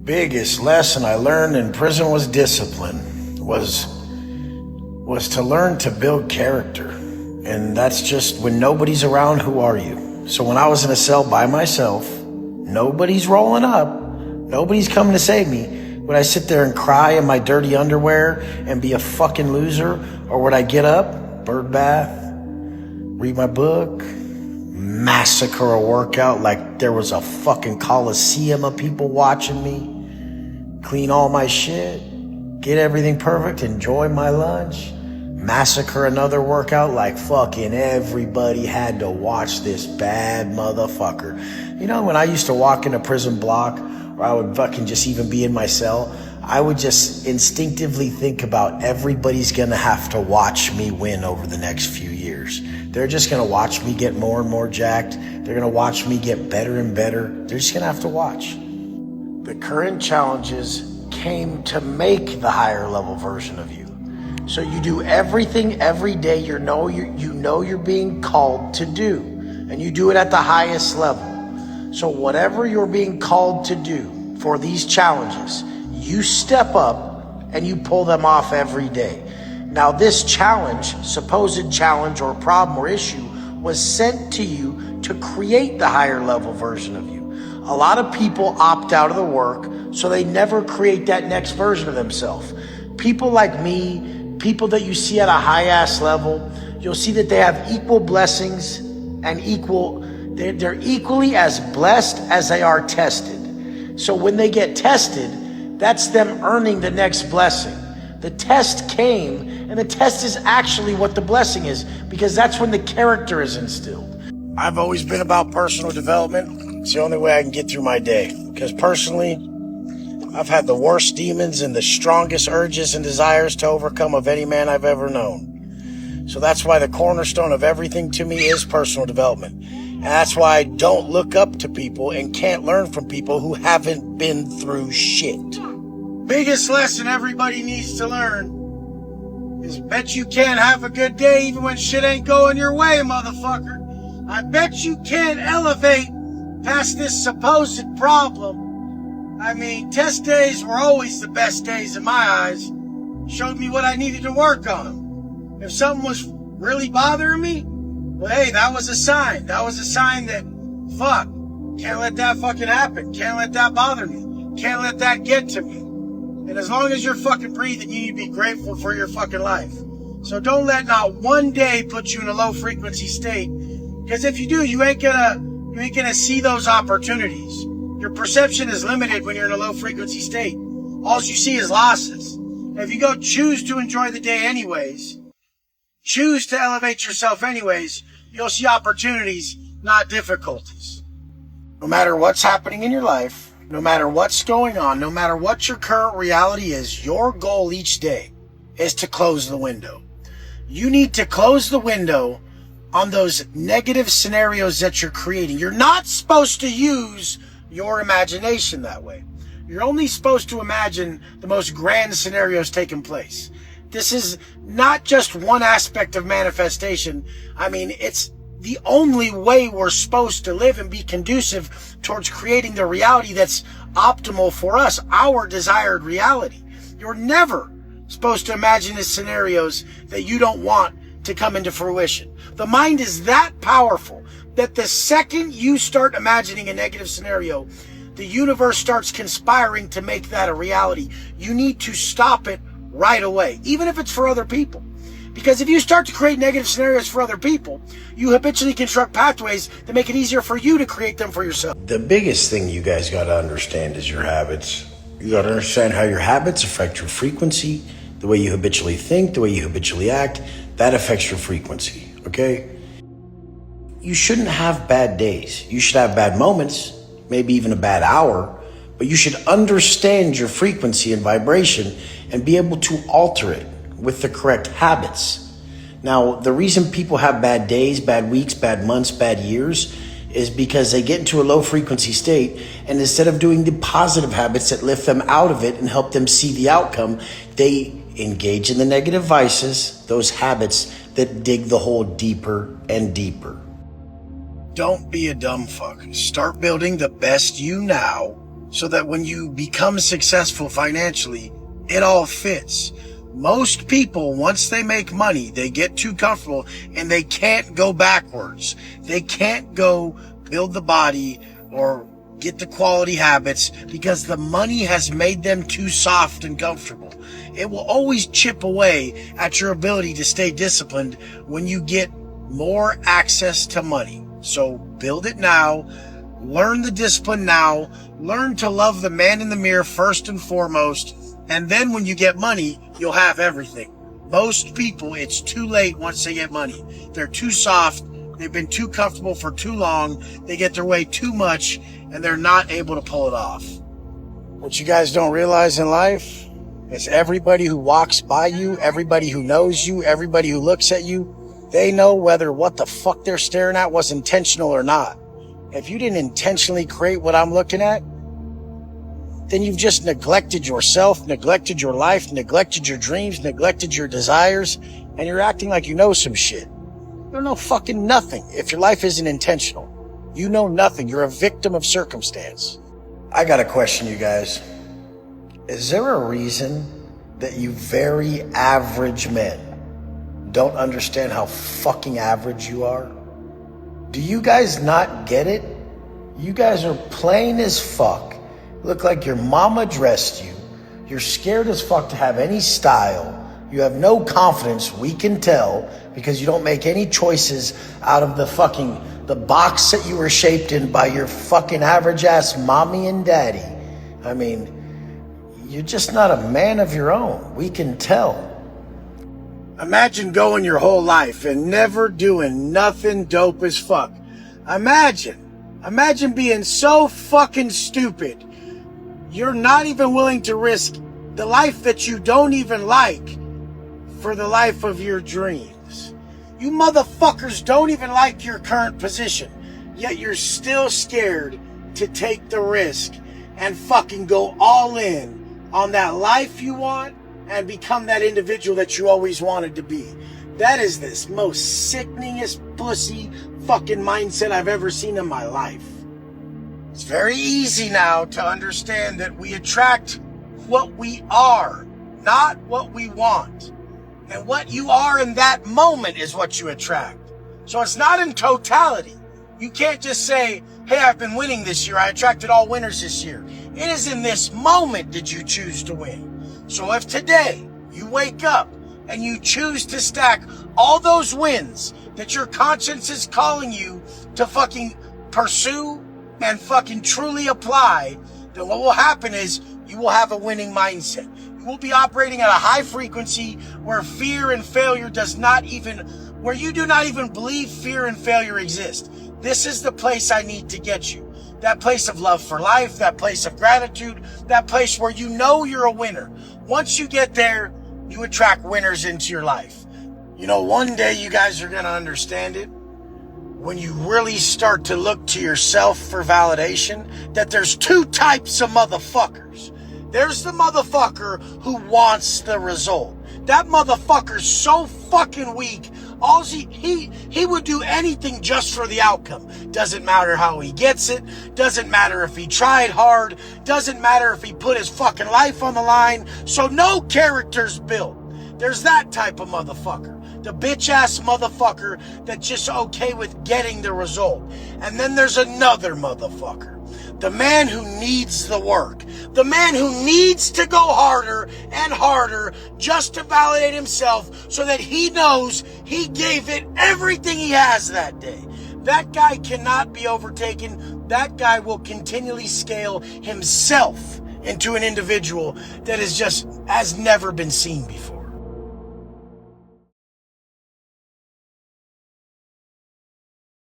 biggest lesson I learned in prison was discipline, was to learn to build character. And that's just when nobody's around, who are you? So when I was in a cell by myself, nobody's rolling up, nobody's coming to save me. Would I sit there and cry in my dirty underwear and be a fucking loser? Or would I get up, bird bath, read my book, massacre a workout like there was a fucking coliseum of people watching me, clean all my shit, get everything perfect, enjoy my lunch, massacre another workout like fucking everybody had to watch this bad motherfucker. You know, when I used to walk in a prison block, or I would fucking just even be in my cell, I would just instinctively think about everybody's gonna have to watch me win over the next few years. They're just gonna watch me get more and more jacked. They're gonna watch me get better and better. They're just gonna have to watch. The current challenges came to make the higher level version of you. So you do everything every day you know you're being called to do, and you do it at the highest level. So whatever you're being called to do for these challenges, you step up and you pull them off every day. Now this challenge, supposed challenge or problem or issue, was sent to you to create the higher level version of you. A lot of people opt out of the work, so they never create that next version of themselves. People like me, people that you see at a high ass level, you'll see that they have equal blessings and they're equally as blessed as they are tested. So when they get tested, that's them earning the next blessing. The test came, and the test is actually what the blessing is, because that's when the character is instilled. I've always been about personal development. It's the only way I can get through my day, because personally, I've had the worst demons and the strongest urges and desires to overcome of any man I've ever known. So that's why the cornerstone of everything to me is personal development. And that's why I don't look up to people and can't learn from people who haven't been through shit. Biggest lesson everybody needs to learn is bet you can't have a good day even when shit ain't going your way, motherfucker. I bet you can't elevate past this supposed problem. I mean, test days were always the best days in my eyes. Showed me what I needed to work on. If something was really bothering me, well, hey, that was a sign. That was a sign that, fuck, can't let that fucking happen. Can't let that bother me. Can't let that get to me. And as long as you're fucking breathing, you need to be grateful for your fucking life. So don't let not one day put you in a low frequency state. Because if you do, you ain't gonna see those opportunities. Your perception is limited when you're in a low frequency state. All you see is losses. And if you go choose to enjoy the day anyways, choose to elevate yourself anyways, you'll see opportunities, not difficulties. No matter what's happening in your life, no matter what's going on, no matter what your current reality is, your goal each day is to close the window. You need to close the window on those negative scenarios that you're creating. You're not supposed to use your imagination that way. You're only supposed to imagine the most grand scenarios taking place. This is not just one aspect of manifestation. I mean, it's the only way we're supposed to live and be conducive towards creating the reality that's optimal for us, our desired reality. You're never supposed to imagine the scenarios that you don't want to come into fruition. The mind is that powerful that the second you start imagining a negative scenario, the universe starts conspiring to make that a reality. You need to stop it right away, even if it's for other people. Because if you start to create negative scenarios for other people, you habitually construct pathways that make it easier for you to create them for yourself. The biggest thing you guys got to understand is your habits. You got to understand how your habits affect your frequency, the way you habitually think, the way you habitually act. That affects your frequency, okay? You shouldn't have bad days. You should have bad moments, maybe even a bad hour, but you should understand your frequency and vibration and be able to alter it with the correct habits. Now, the reason people have bad days, bad weeks, bad months, bad years is because they get into a low frequency state, and instead of doing the positive habits that lift them out of it and help them see the outcome, they engage in the negative vices, those habits that dig the hole deeper and deeper. Don't be a dumb fuck. Start building the best you now so that when you become successful financially, it all fits. Most people, once they make money, they get too comfortable and they can't go backwards. They can't go build the body or get the quality habits because the money has made them too soft and comfortable. It will always chip away at your ability to stay disciplined when you get more access to money. So build it now. Learn the discipline now. Learn to love the man in the mirror first and foremost. And then when you get money, you'll have everything. Most people, it's too late once they get money. They're too soft. They've been too comfortable for too long. They get their way too much and they're not able to pull it off. What you guys don't realize in life is everybody who walks by you, everybody who knows you, everybody who looks at you, they know whether what the fuck they're staring at was intentional or not. If you didn't intentionally create what I'm looking at, then you've just neglected yourself, neglected your life, neglected your dreams, neglected your desires, and you're acting like you know some shit. You don't know fucking nothing if your life isn't intentional. You know nothing. You're a victim of circumstance. I got a question, you guys. Is there a reason that you very average men don't understand how fucking average you are? Do you guys not get it? You guys are plain as fuck. Look like your mama dressed you. You're scared as fuck to have any style. You have no confidence, we can tell, because you don't make any choices out of the box that you were shaped in by your fucking average ass mommy and daddy. I mean, you're just not a man of your own. We can tell. Imagine going your whole life and never doing nothing dope as fuck. Imagine being so fucking stupid. You're not even willing to risk the life that you don't even like for the life of your dreams. You motherfuckers don't even like your current position, yet you're still scared to take the risk and fucking go all in on that life you want and become that individual that you always wanted to be. That is this most sickeningest pussy fucking mindset I've ever seen in my life. It's very easy now to understand that we attract what we are, not what we want. And what you are in that moment is what you attract. So it's not in totality. You can't just say, hey, I've been winning this year. I attracted all winners this year. It is in this moment did you choose to win. So if today you wake up and you choose to stack all those wins that your conscience is calling you to fucking pursue and fucking truly apply, then what will happen is you will have a winning mindset. You will be operating at a high frequency where fear and failure where you do not even believe fear and failure exist. This is the place I need to get you. That place of love for life, that place of gratitude, that place where you know you're a winner. Once you get there, you attract winners into your life. You know, one day you guys are going to understand it when you really start to look to yourself for validation, that there's two types of motherfuckers. There's the motherfucker who wants the result. That motherfucker's so fucking weak. He would do anything just for the outcome. Doesn't matter how he gets it. Doesn't matter if he tried hard. Doesn't matter if he put his fucking life on the line. So no character's built. There's that type of motherfucker. The bitch ass motherfucker that's just okay with getting the result. And then there's another motherfucker. The man who needs the work. The man who needs to go harder and harder just to validate himself so that he knows he gave it everything he has that day. That guy cannot be overtaken. That guy will continually scale himself into an individual that has never been seen before.